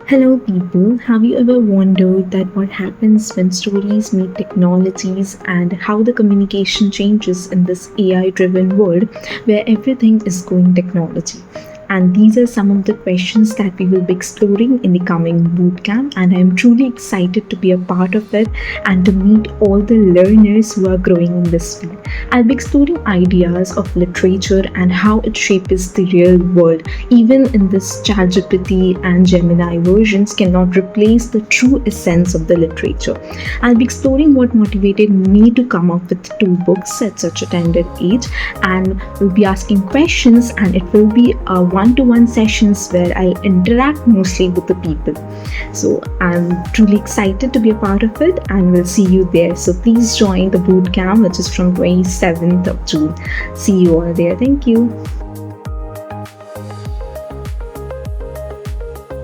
Hello, people. Have you ever wondered that what happens when stories meet technologies and how the communication changes in this AI driven world where everything is going technology? And these are some of the questions that we will be exploring in the coming bootcamp. And I'm truly excited to be a part of it and to meet all the learners who are growing in this field. I'll be exploring ideas of literature and how it shapes the real world. Even in this ChatGPT and Gemini versions cannot replace the true essence of the literature. I'll be exploring what motivated me to come up with two books at such a tender age, and we'll be asking questions, and it will be a one-to-one sessions where I'll interact mostly with the people. So I'm truly excited to be a part of it, and we'll see you there. So please join the boot camp, which is from 27th of June. See you all there. Thank you.